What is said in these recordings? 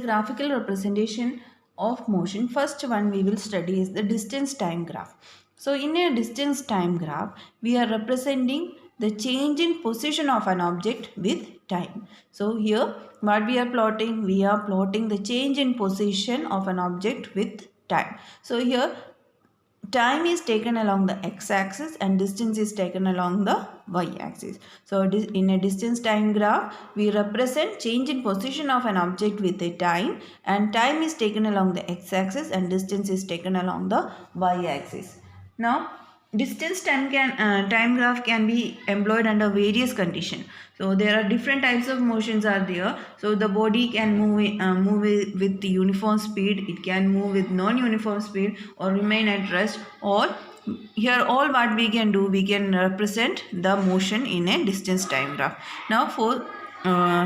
graphical representation of motion, first one we will study is the distance time graph. So in a distance time graph, we are representing the change in position of an object with time. So here what we are plotting? We are plotting the change in position of an object with time. So here time is taken along the x-axis and distance is taken along the y-axis. So in a distance time graph, we represent change in position of an object with a time, and time is taken along the x-axis and distance is taken along the y-axis. Now distance time graph can be employed under various conditions. So there are different types of motions are there. So the body can move with the uniform speed, it can move with non-uniform speed or remain at rest. Or here all what we can do, we can represent the motion in a distance time graph. Now for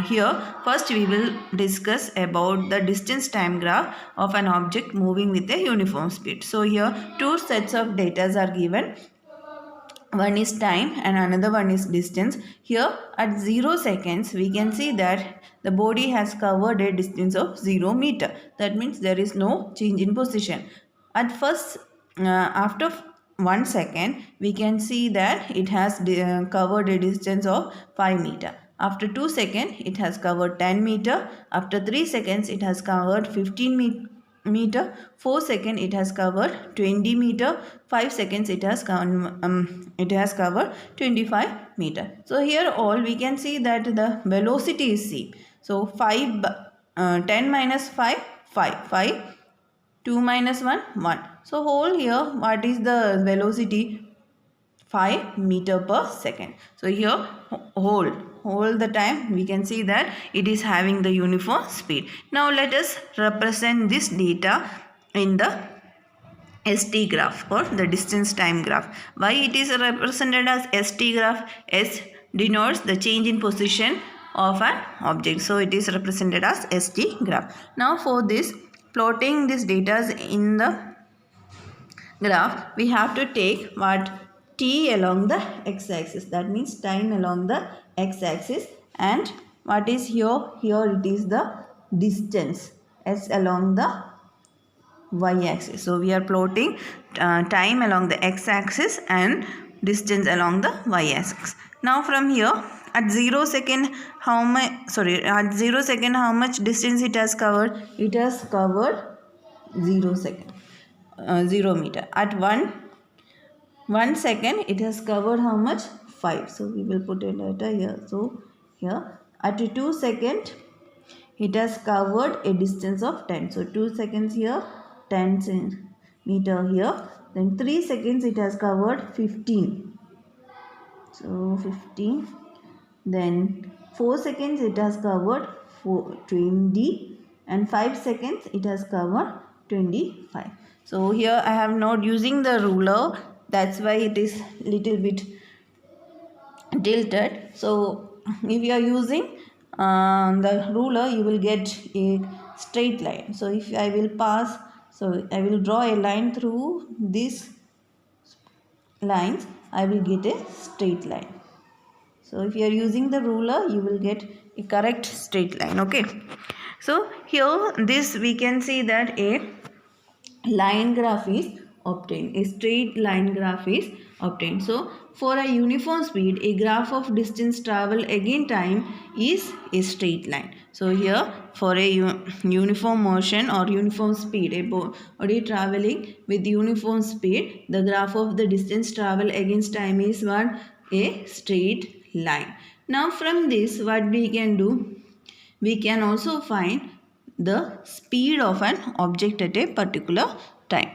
here first we will discuss about the distance time graph of an object moving with a uniform speed. So here two sets of data are given. One is time and another one is distance. Here at 0 seconds we can see that the body has covered a distance of 0 meter. That means there is no change in position. At first after 1 second we can see that it has covered a distance of 5 meter. After 2 seconds it has covered 10 meter. After 3 seconds it has covered 15 meter. 4 seconds it has covered 20 meter. 5 seconds it has covered 25 meter. So here all we can see that the velocity is same. So 10 minus 5 5 2 minus 1 1. So whole here what is the velocity? 5 meter per second. So here whole the time we can see that it is having the uniform speed. Now let us represent this data in the ST graph or the distance time graph. Why it is represented as ST graph? S denotes the change in position of an object. So it is represented as ST graph. Now for this plotting this data in the graph, we have to take what? T along the x-axis, that means time along the x-axis, and what is here? Here it is the distance, S along the y-axis. So we are plotting time along the x-axis and distance along the y-axis. Now from here at 0 second how much distance it has covered? It has covered 0 meter. At 1 second it has covered how much? 5. So we will put a letter here. So here at 2 seconds it has covered a distance of 10. So 2 seconds here, 10 meter here. Then 3 seconds it has covered 15. So 15. Then 4 seconds it has covered 20. And 5 seconds it has covered 25. So here I have not using the ruler. That's why it is little bit tilted. So if you are using the ruler, you will get a straight line. So if I will I will draw a line through these lines, I will get a straight line. So if you are using the ruler, you will get a correct straight line. Okay. So here this we can see that a line graph is obtained. A straight line graph is obtained. So for a uniform speed, a graph of distance travel again time is a straight line. So here for a uniform motion or uniform speed, a body traveling with uniform speed, the graph of the distance travel against time is what? A straight line. Now from this what we can do? We can also find the speed of an object at a particular time.